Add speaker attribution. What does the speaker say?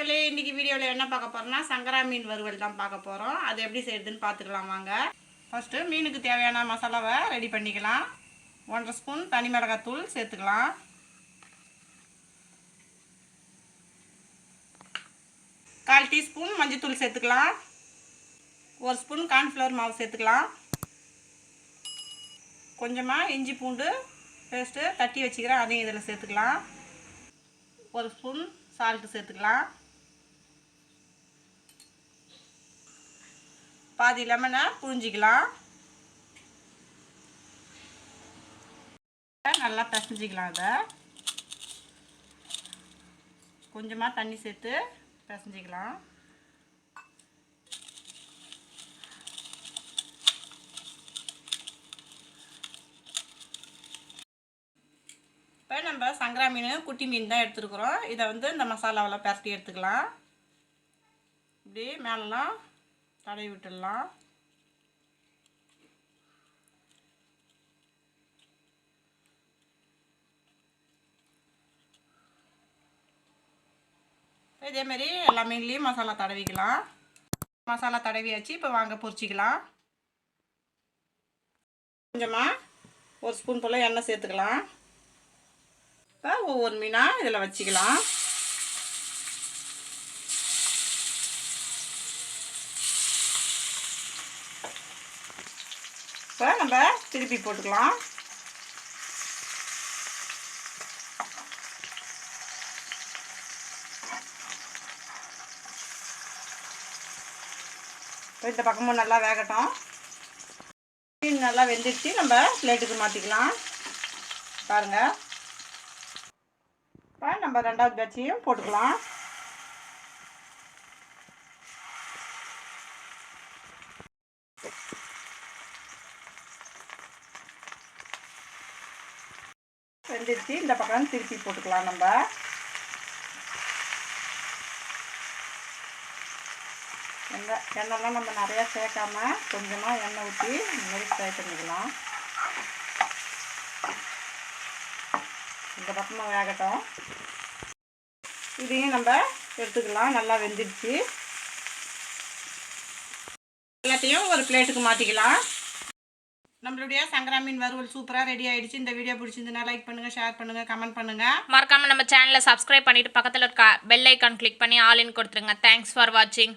Speaker 1: மக்களே, இன்றைக்கி வீடியோவில் என்ன பார்க்க போகிறோம்னா சங்கரா மீன் வறுவல் தான் பார்க்க போகிறோம். அது எப்படி செய்யுதுன்னு பார்த்துக்கலாம் வாங்க. ஃபஸ்ட்டு மீனுக்கு தேவையான மசாலாவை ரெடி பண்ணிக்கலாம். 1.5 ஸ்பூன் தனி மிளகாத்தூள் சேர்த்துக்கலாம். கால் டீஸ்பூன் மஞ்சத்தூள் சேர்த்துக்கலாம். 1 ஸ்பூன் கார்ன்ஃப்ளவர் மாவு சேர்த்துக்கலாம். கொஞ்சமாக இஞ்சி பூண்டு பேஸ்ட்டு தட்டி வச்சுக்கிறேன், அதையும் இதில் சேர்த்துக்கலாம். 1 ஸ்பூன் சால்ட்டு சேர்த்துக்கலாம். பாதி லெமனை புழிஞ்சிக்கலாம். நல்லா பிசைஞ்சிக்கலாம். அதை கொஞ்சமாக தண்ணி சேர்த்து பிசைஞ்சிக்கலாம். இப்போ நம்ம சங்கரா மீன் குட்டி மீன் தான் எடுத்துருக்குறோம். இதை வந்து இந்த மசாலாவில் பரட்டி எடுத்துக்கலாம். இப்படி மேலெலாம் தடவி விட்டுடலாம். இதேமாரி எல்லா மீன்லேயும் மசாலா தடவிக்கலாம். மசாலா தடவியாச்சு. இப்போ வாங்க பொரிச்சிக்கலாம். கொஞ்சமாக 1 ஸ்பூன் போல் எண்ணெய் சேர்த்துக்கலாம். இப்போ ஒவ்வொரு மீனாக இதில் வச்சுக்கலாம். இப்போ நம்ம திருப்பி போட்டுக்கலாம். இப்போ இந்த பக்கமும் நல்லா வேகட்டும். மீன் நல்லா வெந்துடுச்சு. நம்ம பிளேட்டுக்கு மாற்றிக்கலாம். பாருங்கள். இப்போ நம்ம 2வது பேட்சையும் போட்டுக்கலாம். வெந்துடுச்சு. இந்த பக்கம் திருப்பி போட்டுக்கலாம். நம்ம எண்ணெய்லாம் நம்ம நிறையா சேர்க்காம கொஞ்சமாக எண்ணெய் ஊற்றி இந்த மாதிரி ஃப்ரை பண்ணிக்கலாம். இந்த பக்கமாக வேகட்டும். இதையும் நம்ம எடுத்துக்கலாம். நல்லா வெந்துடுச்சு. எல்லாத்தையும் ஒரு பிளேட்டுக்கு மாற்றிக்கலாம். நம்மளுடைய சங்கரா மீன் வறுவல் சூப்பராக ரெடி ஆகிடுச்சு. இந்த வீடியோ பிடிச்சிருந்ததுன்னா லைக் பண்ணுங்கள், ஷேர் பண்ணுங்கள், கமெண்ட் பண்ணுங்கள்.
Speaker 2: மறக்காமல் நம்ம சேனலை சப்ஸ்கிரைப் பண்ணிவிட்டு பக்கத்தில் இருக்க பெல் ஐக்கான் கிளிக் பண்ணி ஆல் இன் கொடுத்துருங்க. தேங்க்ஸ் ஃபார் வாட்சிங்.